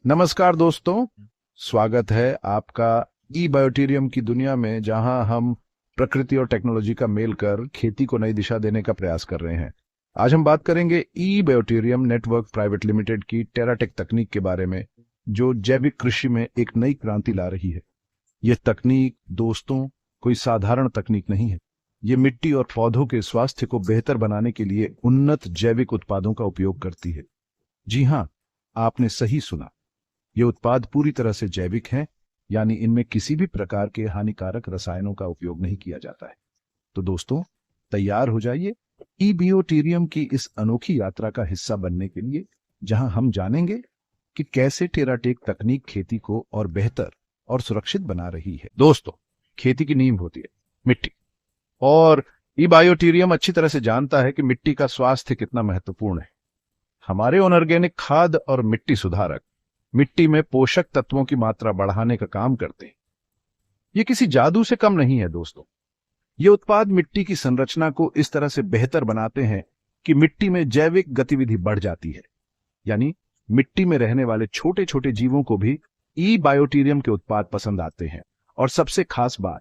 नमस्कार दोस्तों, स्वागत है आपका ई बायोटेरियम की दुनिया में, जहां हम प्रकृति और टेक्नोलॉजी का मेल कर खेती को नई दिशा देने का प्रयास कर रहे हैं। आज हम बात करेंगे ई बायोटेरियम नेटवर्क प्राइवेट लिमिटेड की टेराटेक तकनीक के बारे में, जो जैविक कृषि में एक नई क्रांति ला रही है। यह तकनीक दोस्तों कोई साधारण तकनीक नहीं है। ये मिट्टी और पौधों के स्वास्थ्य को बेहतर बनाने के लिए उन्नत जैविक उत्पादों का उपयोग करती है। जी हाँ, आपने सही सुना। ये उत्पाद पूरी तरह से जैविक हैं, यानी इनमें किसी भी प्रकार के हानिकारक रसायनों का उपयोग नहीं किया जाता है। तो दोस्तों, तैयार हो जाइए ई बायोटेरियम की इस अनोखी यात्रा का हिस्सा बनने के लिए, जहां हम जानेंगे कि कैसे टेराटेक तकनीक खेती को और बेहतर और सुरक्षित बना रही है। दोस्तों, खेती की नींव होती है मिट्टी, और ई बायोटेरियम अच्छी तरह से जानता है कि मिट्टी का स्वास्थ्य कितना महत्वपूर्ण है। हमारे ऑर्गेनिक खाद और मिट्टी सुधारक मिट्टी में पोषक तत्वों की मात्रा बढ़ाने का काम करते हैं। ये किसी जादू से कम नहीं है दोस्तों। ये उत्पाद मिट्टी की संरचना को इस तरह से बेहतर बनाते हैं कि मिट्टी में जैविक गतिविधि बढ़ जाती है, यानी मिट्टी में रहने वाले छोटे छोटे जीवों को भी ई बायोटेरियम के उत्पाद पसंद आते हैं। और सबसे खास बात,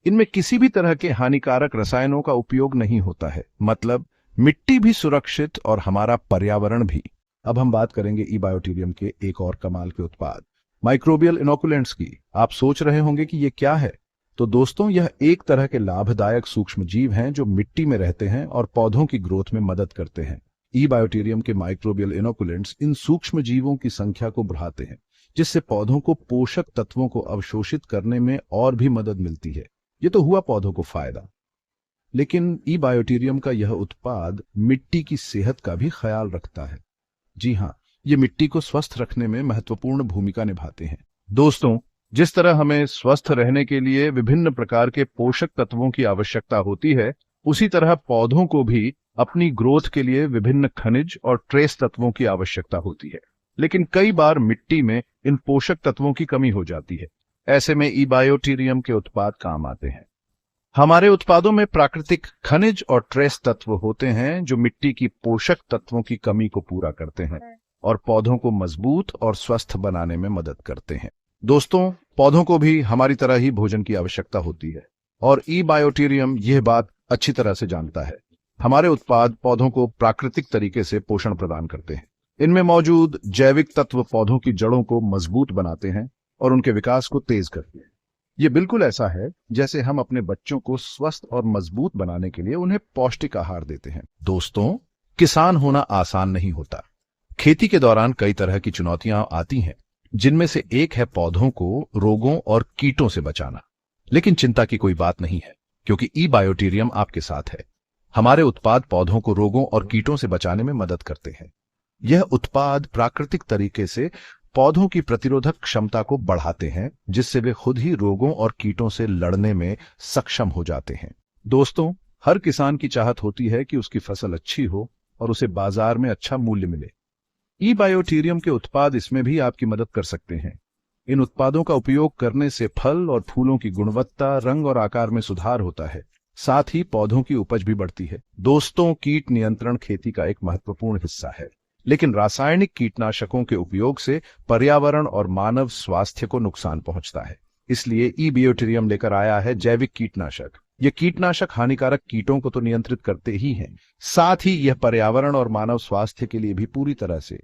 इनमें किसी भी तरह के हानिकारक रसायनों का उपयोग नहीं होता है। मतलब मिट्टी भी सुरक्षित और हमारा पर्यावरण भी। अब हम बात करेंगे ई बायोटेरियम के एक और कमाल के उत्पाद, माइक्रोबियल इनोकुलेंट्स की। आप सोच रहे होंगे कि ये क्या है। तो दोस्तों, यह एक तरह के लाभदायक सूक्ष्म जीव हैं जो मिट्टी में रहते हैं और पौधों की ग्रोथ में मदद करते हैं। ई बायोटेरियम के माइक्रोबियल इनोकुलेंट्स इन सूक्ष्म जीवों की संख्या को बढ़ाते हैं, जिससे पौधों को पोषक तत्वों को अवशोषित करने में और भी मदद मिलती है। ये तो हुआ पौधों को फायदा, लेकिन ई बायोटेरियम का यह उत्पाद मिट्टी की सेहत का भी ख्याल रखता है। जी हाँ, ये मिट्टी को स्वस्थ रखने में महत्वपूर्ण भूमिका निभाते हैं। दोस्तों, जिस तरह हमें स्वस्थ रहने के लिए विभिन्न प्रकार के पोषक तत्वों की आवश्यकता होती है, उसी तरह पौधों को भी अपनी ग्रोथ के लिए विभिन्न खनिज और ट्रेस तत्वों की आवश्यकता होती है। लेकिन कई बार मिट्टी में इन पोषक तत्वों की कमी हो जाती है। ऐसे में ई बायोटेरियम के उत्पाद काम आते हैं। हमारे उत्पादों में प्राकृतिक खनिज और ट्रेस तत्व होते हैं जो मिट्टी की पोषक तत्वों की कमी को पूरा करते हैं और पौधों को मजबूत और स्वस्थ बनाने में मदद करते हैं। दोस्तों, पौधों को भी हमारी तरह ही भोजन की आवश्यकता होती है, और ई बायोटेरियम यह बात अच्छी तरह से जानता है। हमारे उत्पाद पौधों को प्राकृतिक तरीके से पोषण प्रदान करते हैं। इनमें मौजूद जैविक तत्व पौधों की जड़ों को मजबूत बनाते हैं और उनके विकास को तेज करते हैं। ये बिल्कुल ऐसा है जैसे हम अपने बच्चों को स्वस्थ और मजबूत बनाने के लिए उन्हें पौष्टिक आहार देते हैं। दोस्तों, किसान होना आसान नहीं होता। खेती के दौरान कई तरह की चुनौतियां आती हैं, जिनमें से एक है पौधों को रोगों और कीटों से बचाना। लेकिन चिंता की कोई बात नहीं है, क्योंकि ई बायोटेरियम आपके साथ है। हमारे उत्पाद पौधों को रोगों और कीटों से बचाने में मदद करते हैं। यह उत्पाद प्राकृतिक तरीके से पौधों की प्रतिरोधक क्षमता को बढ़ाते हैं, जिससे वे खुद ही रोगों और कीटों से लड़ने में सक्षम हो जाते हैं। दोस्तों, हर किसान की चाहत होती है कि उसकी फसल अच्छी हो और उसे बाजार में अच्छा मूल्य मिले। ई बायोटेरियम के उत्पाद इसमें भी आपकी मदद कर सकते हैं। इन उत्पादों का उपयोग करने से फल और फूलों की गुणवत्ता, रंग और आकार में सुधार होता है। साथ ही पौधों की उपज भी बढ़ती है। दोस्तों, कीट नियंत्रण खेती का एक महत्वपूर्ण हिस्सा है, लेकिन रासायनिक कीटनाशकों के उपयोग से पर्यावरण और मानव स्वास्थ्य को नुकसान पहुंचता है। इसलिए ई बायोटेरियम लेकर आया है जैविक कीटनाशक। ये कीटनाशक हानिकारक कीटों को तो नियंत्रित करते ही हैं, साथ ही यह पर्यावरण और मानव स्वास्थ्य के लिए भी पूरी तरह से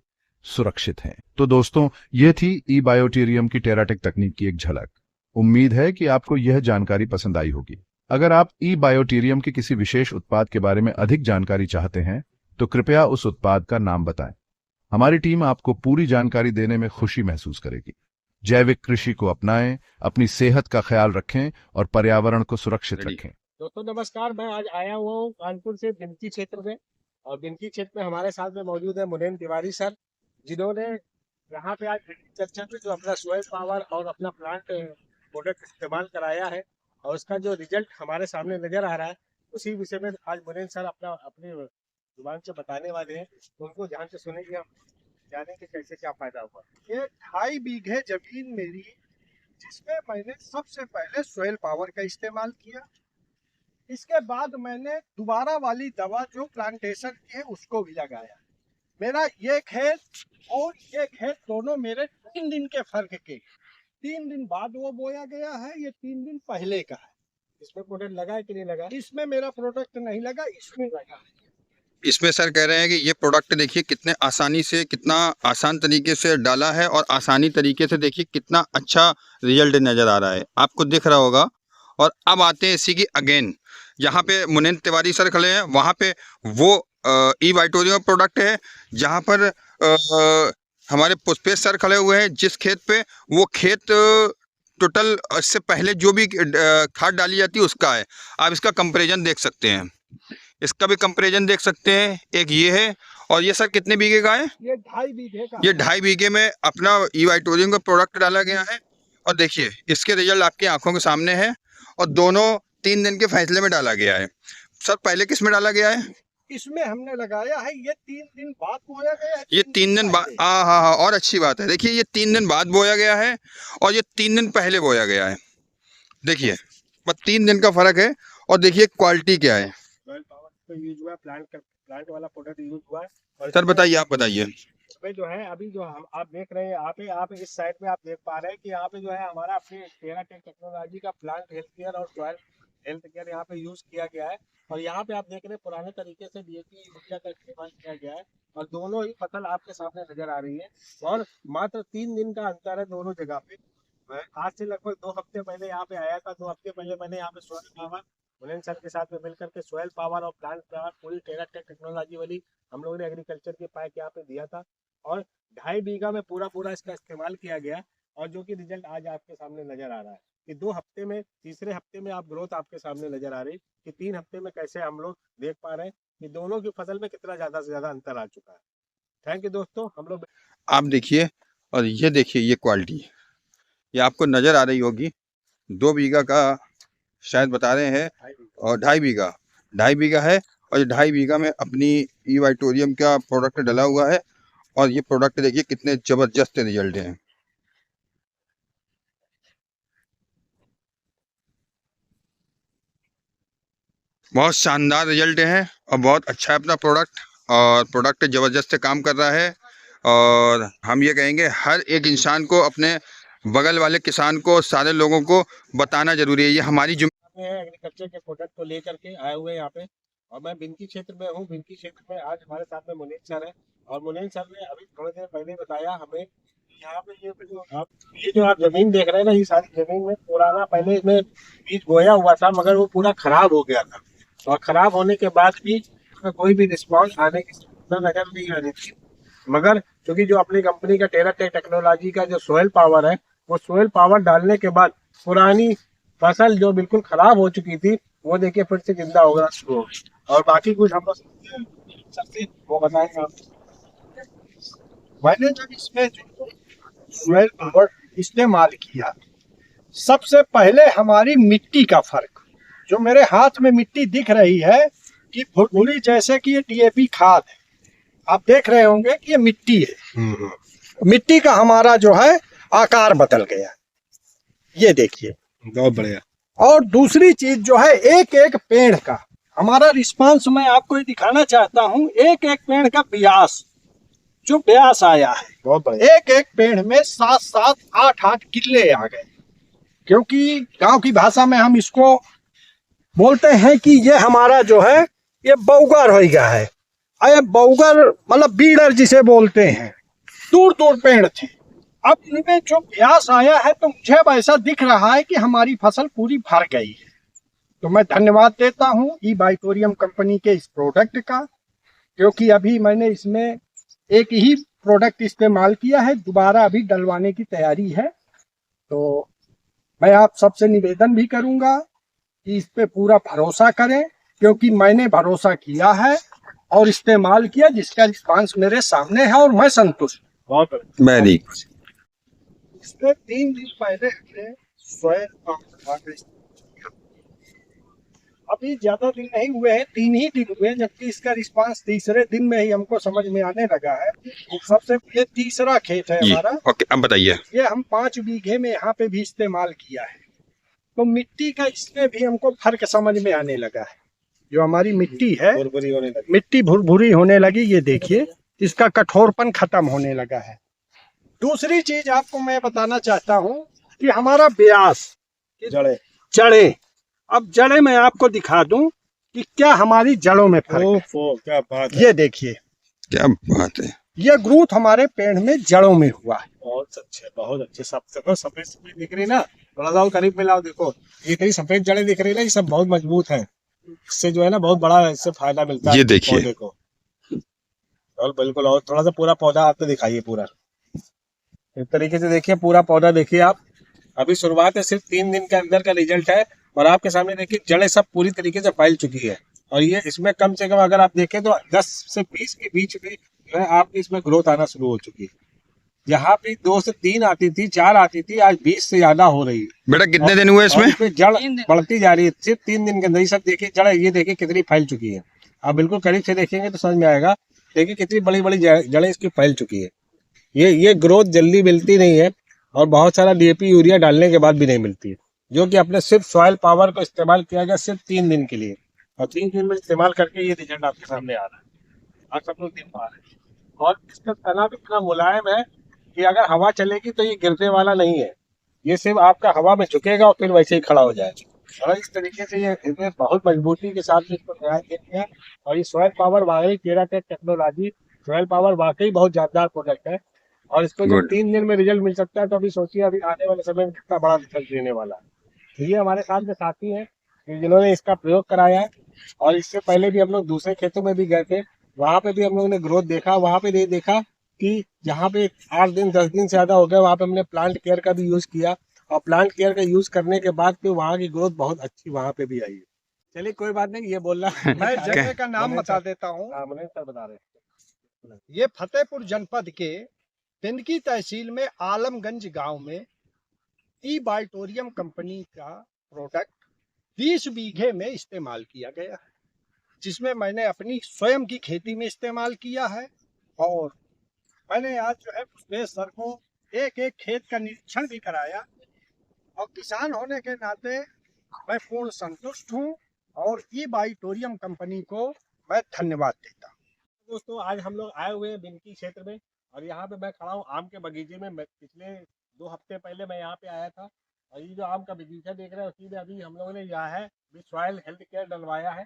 सुरक्षित हैं। तो दोस्तों, यह थी ई बायोटेरियम की टेराटेक तकनीक की एक झलक। उम्मीद है कि आपको यह जानकारी पसंद आई होगी। अगर आप ई बायोटेरियम के किसी विशेष उत्पाद के बारे में अधिक जानकारी चाहते हैं, तो कृपया उस उत्पाद का नाम बताएं। हमारी टीम आपको पूरी जानकारी देने में खुशी महसूस करेगी। जैविक कृषि को अपनाएं, अपनी सेहत का ख्याल रखें और पर्यावरण को सुरक्षित रखें। दोस्तों नमस्कार, मैं आज आया हुआ हूँ कानपुर से बिनकी क्षेत्र में। और बिनकी क्षेत्र में हमारे साथ में मौजूद है मुनेन तिवारी सर, जिन्होंने यहाँ पे आज चर्चा में जो अपना सोयल पावर और अपना प्लांट प्रोडक्ट इस्तेमाल कराया है और उसका जो रिजल्ट हमारे सामने नजर आ रहा है, उसी विषय में आज मुनेन सर अपना अपनी जुबान से बताने वाले हैं। तो उनको ध्यान से सुनेंगे, हम जानेंगे कैसे क्या फायदा हुआ। ये 2.5 बीघे जमीन मेरी, जिसमें मैंने सबसे पहले सोयल पावर का इस्तेमाल किया। इसके बाद मैंने दोबारा वाली दवा जो प्लांटेशन की है उसको भी लगाया। मेरा ये खेत और ये खेत दोनों मेरे 3 दिन के फर्क के, 3 दिन बाद वो बोया गया है, ये 3 दिन पहले का है। इसमें प्रोडक्ट लगा है कि नहीं लगा? इसमें मेरा प्रोडक्ट नहीं लगा, इसमें लगा है। इसमें सर कह रहे हैं कि ये प्रोडक्ट देखिए कितने आसानी से, कितना आसान तरीके से डाला है और आसानी तरीके से देखिए कितना अच्छा रिजल्ट नज़र आ रहा है, आपको दिख रहा होगा। और अब आते हैं इसी की अगेन, यहाँ पे मुनींद्र तिवारी सर खड़े हैं, वहाँ पे वो ई वाइटोरियम प्रोडक्ट है, जहाँ पर हमारे पुष्पेश सर खड़े हुए हैं, जिस खेत पे वो खेत टोटल इससे पहले जो भी खाद डाली जाती है उसका है। आप इसका कंपैरिजन देख सकते हैं, इसका भी कंपैरिजन देख सकते हैं। एक ये है, और ये सर कितने बीघे का है? ये 2.5 बीघे का। ये 2.5 बीघे में अपना ई वाइटोरियम का प्रोडक्ट डाला गया है, और देखिए इसके रिजल्ट आपकी आंखों के सामने है, और दोनों 3 दिन के फैसले में डाला गया है। सर पहले किस में डाला गया है? इसमें हमने लगाया है, ये 3 दिन बाद बोया गया है। ये 3 दिन बाद, हाँ, और अच्छी बात है, देखिए ये 3 दिन बाद बोया गया है और ये 3 दिन पहले बोया गया है। देखिए बस 3 दिन का फर्क है, और देखिए क्वालिटी क्या है। सॉइल पावर पे यूज हुआ है, प्लांट वाला प्रोडक्ट यूज हुआ है। और सर बताइए, आप बताइए। इसमें जो है अभी जो हम आप देख रहे हैं यहाँ पे इस साइड में आप देख पा रहे हैं कि यहाँ पे जो है हमारा अपने टेराटेक टेक्नोलॉजी का प्लांट हेल्थ केयर और सॉइल हेल्थ केयर यहाँ पे यूज किया गया है। और यहाँ पे आप देख रहे हैं पुराने तरीके से डीएपी यूरिया का इस्तेमाल किया गया है, और दोनों ही फसल आपके सामने नजर आ रही है। और मात्र 3 दिन का अंतर है दोनों जगह पे। मैं आज से लगभग 2 हफ्ते पहले यहाँ पे आया था, 2 हफ्ते पहले मैंने यहाँ पे सॉइल पावर मुनींद्र सर के साथ में मिलकर के सॉइल पावर और प्लांट पावर पूरी टेराटेक टेक्नोलॉजी वाली हम लोगों ने एग्रीकल्चर के पाइप यहाँ पे दिया था, और 2.5 बीघा में पूरा इसका इस्तेमाल किया गया, और जो कि रिजल्ट आज आपके सामने नजर आ रहा है कि 2 हफ्ते में, तीसरे हफ्ते में आप ग्रोथ आपके सामने नजर आ रही कि 3 हफ्ते में कैसे हम लोग देख पा रहे हैं कि दोनों की फसल में कितना ज्यादा से ज्यादा अंतर आ चुका है। थैंक यू दोस्तों। हम लोग आप देखिए, और ये देखिए ये क्वालिटी, ये आपको नज़र आ रही होगी। 2 बीघा का शायद बता रहे हैं, और 2.5 बीघा है, और ये 2.5 बीघा में अपनी ई वाइटोरियम का प्रोडक्ट डला हुआ है, और ये प्रोडक्ट देखिए कितने ज़बरदस्त रिजल्ट हैं। बहुत शानदार रिजल्ट हैं, और बहुत अच्छा है अपना प्रोडक्ट, और प्रोडक्ट ज़बरदस्त काम कर रहा है। और हम ये कहेंगे हर एक इंसान को, अपने बगल वाले किसान को, सारे लोगों को बताना जरूरी है, ये हमारी एग्रीकल्चर के प्रोडक्ट को लेकर के आए हुए यहाँ पे, और मैं बिनकी क्षेत्र में हूँ। बिनकी क्षेत्र में आज हमारे साथ में मुनींद्र सर है, और मुनींद्र सर ने अभी थोड़ी देर पहले बताया हमें यहाँ पे ये जो आप जमीन देख रहे हैं ना, ये सारी जमीन में पुराना पहले इसमें बीज बोया हुआ था, मगर वो पूरा खराब हो गया था, और खराब होने के बाद भी उसका कोई भी रिस्पॉन्स आने की नजर नहीं आ रही थी। मगर क्योंकि जो अपनी कंपनी का टेराटेक टेक्नोलॉजी का जो सॉइल पावर है, वो सॉइल पावर डालने के बाद पुरानी फसल जो बिल्कुल खराब हो चुकी थी, वो देखिए फिर से जिंदा होगा शुरू हो गई। और बाकी कुछ हम लोग सबसे वो बताएंगे आप। मैंने जब इसमें सॉइल पावर इस्तेमाल किया, सबसे पहले हमारी मिट्टी का फर्क, जो मेरे हाथ में मिट्टी दिख रही है कि भुरभुरी जैसे कि ये डीएपी खाद है, आप देख रहे होंगे कि ये मिट्टी है। मिट्टी का हमारा जो है आकार बदल गया, ये देखिए, बहुत बढ़िया। और दूसरी चीज जो है एक एक पेड़ का हमारा रिस्पांस मैं आपको ये दिखाना चाहता हूँ। एक एक पेड़ का व्यास, जो व्यास आया है, बहुत बढ़िया। एक एक पेड़ में 7-7, 8-8 किले आ गए, क्योंकि गांव की भाषा में हम इसको बोलते हैं कि ये हमारा जो है ये बौगर हो गया है। अरे बौगर मतलब बीडर जिसे बोलते हैं, दूर दूर पेड़ थे। अब इनमें जो व्यास आया है तो मुझे अब ऐसा दिख रहा है कि हमारी फसल पूरी भर गई है। तो मैं धन्यवाद देता हूँ ई वाइटोरियम कंपनी के इस प्रोडक्ट का, क्योंकि अभी मैंने इसमें एक ही प्रोडक्ट इस्तेमाल किया है, दोबारा अभी डलवाने की तैयारी है। तो मैं आप सबसे निवेदन भी करूंगा कि इस पे पूरा भरोसा करें, क्योंकि मैंने भरोसा किया है और इस्तेमाल किया, जिसका रिस्पांस मेरे सामने है और मैं संतुष्ट। बहुत वेरी गुड। इसके 3 दिन पहले हमने सॉइल पावर, अभी ज्यादा दिन नहीं हुए हैं, 3 ही दिन हुए, जबकि इसका रिस्पांस तीसरे दिन में ही हमको समझ में आने लगा है। सबसे ये तीसरा खेत है हमारा। ओके, अब बताइए। ये हम 5 बीघे में यहाँ पे भी इस्तेमाल किया है, तो मिट्टी का इसमें भी हमको फर्क समझ में आने लगा है। जो हमारी मिट्टी है, भुरभुरी होने लगी। मिट्टी भुरभुरी होने लगी, ये देखिए, इसका कठोरपन खत्म होने लगा है। दूसरी चीज आपको मैं बताना चाहता हूं कि हमारा ब्यास जड़े, अब जड़े मैं आपको दिखा दूं कि क्या हमारी जड़ों में फर्क है। क्या बात है, ये देखिए, क्या बात है। ये ग्रोथ हमारे पेड़ में जड़ों में हुआ है। बहुत अच्छे सब सफेद सफेद दिख रही ना, थोड़ा सा और करीब मिलाओ, देखो ये इतनी सफेद जड़ें दिख रही ना, ये सब बहुत मजबूत है। इससे जो है ना बहुत बड़ा इससे फायदा मिलता है ये देखिए। पौधे को। और बिल्कुल, और थोड़ा सा पूरा पौधा आपको दिखाइए पूरा इस तरीके से, देखिए पूरा पौधा देखिए आप। अभी शुरुआत है, सिर्फ 3 दिन के अंदर का रिजल्ट है। और आपके सामने देखिए जड़ें सब पूरी तरीके से फैल चुकी है। और ये इसमें कम से कम अगर आप देखें तो 10 से 20 के बीच में जो है आपकी इसमें ग्रोथ आना शुरू हो चुकी है। यहाँ पे 2 से 3 आती थी, 4 आती थी, आज 20 से ज्यादा हो रही है। बेटा कितने दिन हुए इसमें? इसमें जड़ बढ़ती जा रही है सिर्फ 3 दिन के अंदर। ये सब देखिए जड़, ये देखिए कितनी फैल चुकी है। आप बिल्कुल करीब से देखेंगे तो समझ में आएगा। देखिए कितनी बड़ी बड़ी जड़ें इसकी फैल चुकी है। ये ग्रोथ जल्दी मिलती नहीं है, और बहुत सारा डीएपी यूरिया डालने के बाद भी नहीं मिलती है। जो कि अपने सिर्फ सॉइल पावर को इस्तेमाल किया गया सिर्फ 3 दिन के लिए, और 3 दिन में इस्तेमाल करके ये रिजल्ट आपके सामने आ रहा है, आप सब लोग देख पा रहे हैं। और इसका तना भी इतना मुलायम है कि अगर हवा चलेगी तो ये गिरने वाला नहीं है। ये सिर्फ आपका हवा में झुकेगा और फिर वैसे ही खड़ा हो जाएगा। और इस तरीके से ये इसमें बहुत मजबूती के साथ इसको तैयार किया गया। और ये सॉइल पावर वाकई टेराटेक टेक्नोलॉजी, सॉइल पावर वाकई बहुत शानदार प्रोडक्ट है। और इसको जब Good. 3 दिन में रिजल्ट मिल सकता है तो अभी सोचिए अभी आने वाले समय में कितना बड़ा रिजल्ट देने वाला है। तो ये हमारे साथ में साथी हैं कि जिन्होंने इसका प्रयोग कराया है। और इससे पहले भी हम लोग दूसरे खेतों में भी गए थे, वहां पे भी हम लोगों ने ग्रोथ देखा। वहां पे ये देखा कि जहाँ पे 8 दिन 10 दिन से ज्यादा हो गए, वहां पे हमने प्लांट केयर का भी यूज किया। और प्लांट केयर का यूज करने के बाद फिर वहाँ की ग्रोथ बहुत अच्छी वहां पे भी आई है। चलिए कोई बात नहीं, ये बोलना मैं जगह का नाम बता देता हूँ। मुनीम सर बता रहे हैं। ये फतेहपुर जनपद के पिंडकी तहसील में आलमगंज गांव में ई बायोटोरियम कंपनी का प्रोडक्ट 20 बीघे में इस्तेमाल किया गया है, जिसमें मैंने अपनी स्वयं की खेती में इस्तेमाल किया है। और मैंने आज जो है सुरेश सर को एक एक खेत का निरीक्षण भी कराया। और किसान होने के नाते मैं पूर्ण संतुष्ट हूँ, और ई बायोटोरियम कंपनी को मैं धन्यवाद देता हूँ। दोस्तों आज हम लोग आए हुए हैं बिनकी क्षेत्र में, और यहाँ पे मैं खड़ा हूँ आम के बगीचे में। पिछले 2 हफ्ते पहले मैं यहाँ पे आया था, और ये जो आम का बगीचा देख रहे हैं उसी में अभी हम लोगों ने यहाँ है सॉइल हेल्थ केयर डलवाया है।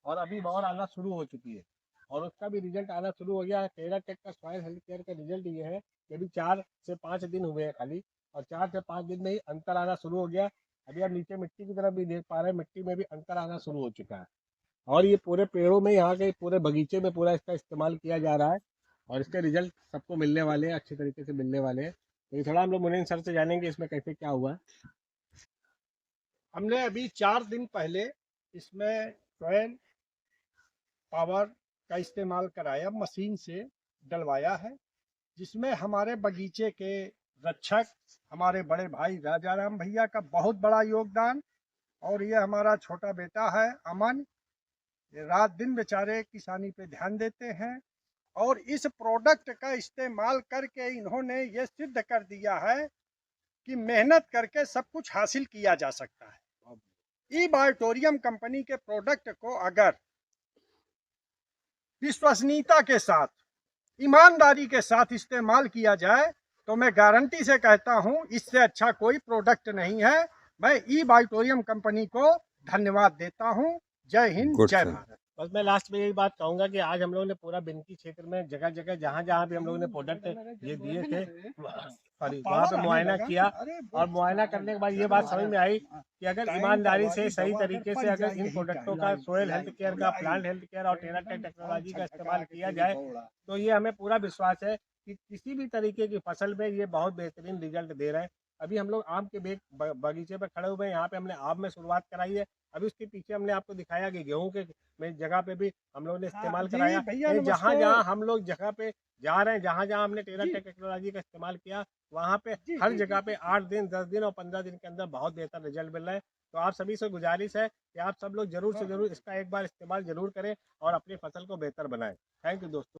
और अभी और आना शुरू हो चुकी है, और उसका भी रिजल्ट आना शुरू हो गया है। टेराटेक का सॉइल हेल्थ केयर का रिजल्ट ये है कि अभी 4 से 5 दिन हुए हैं खाली, और 4 से 5 दिन में ही अंतर आना शुरू हो गया। अभी आप नीचे मिट्टी की तरफ भी देख पा रहे हैं, मिट्टी में भी अंतर आना शुरू हो चुका है। और ये पूरे पेड़ों में, यहाँ के पूरे बगीचे में पूरा इसका इस्तेमाल किया जा रहा है, और इसके रिजल्ट सबको मिलने वाले हैं, अच्छे तरीके से मिलने वाले हैं। तो ये थोड़ा हम लोग मुनीम सर से जानेंगे इसमें कैसे क्या हुआ है। हमने अभी 4 दिन पहले इसमें सॉइल पावर का इस्तेमाल कराया, मशीन से डलवाया है, जिसमें हमारे बगीचे के रक्षक हमारे बड़े भाई राजाराम भैया का बहुत बड़ा योगदान। और ये हमारा छोटा बेटा है अमन, ये रात दिन बेचारे किसानी पे ध्यान देते हैं। और इस प्रोडक्ट का इस्तेमाल करके इन्होंने ये सिद्ध कर दिया है कि मेहनत करके सब कुछ हासिल किया जा सकता है। ई बायोटोरियम कंपनी के प्रोडक्ट को अगर विश्वसनीयता के साथ, ईमानदारी के साथ इस्तेमाल किया जाए तो मैं गारंटी से कहता हूं इससे अच्छा कोई प्रोडक्ट नहीं है। मैं ई बायोटोरियम कंपनी को धन्यवाद देता हूं। जय हिंद, Good, जय sir. भारत। बस मैं लास्ट में यही बात कहूंगा कि आज हम लोगों ने पूरा बिनकी क्षेत्र में जगह जगह जहाँ जहाँ भी हम लोगों ने प्रोडक्ट ये दिए थे, सॉरी, वहाँ पे मुआयना किया। और मुआयना करने के बाद ये बात समझ में आई कि अगर ईमानदारी से सही तरीके से अगर इन प्रोडक्टों का सोयल हेल्थ केयर का, प्लांट हेल्थ केयर और टेराटेक टेक्नोलॉजी का इस्तेमाल किया जाए तो ये हमें पूरा विश्वास है कि किसी भी तरीके की फसल में ये बहुत बेहतरीन रिजल्ट दे रहे हैं। अभी हम लोग आम के बगीचे पर खड़े हुए हैं, यहाँ पे हमने आम में शुरुआत कराई है। अभी उसके पीछे हमने आपको दिखाया कि गेहूं के में जगह पे भी हम लोगों ने इस्तेमाल कराया। जहाँ जहाँ हम लोग जगह पे जा रहे हैं, जहाँ जहाँ हमने टेराटेक टेक्नोलॉजी का इस्तेमाल किया, वहाँ पे हर जगह पे 8 दिन 10 दिन और 15 दिन के अंदर बहुत बेहतर रिजल्ट मिल रहा है। तो आप सभी से गुजारिश है कि आप सब लोग जरूर से जरूर इसका एक बार इस्तेमाल जरूर करें और अपनी फसल को बेहतर बनाएं। थैंक यू दोस्तों।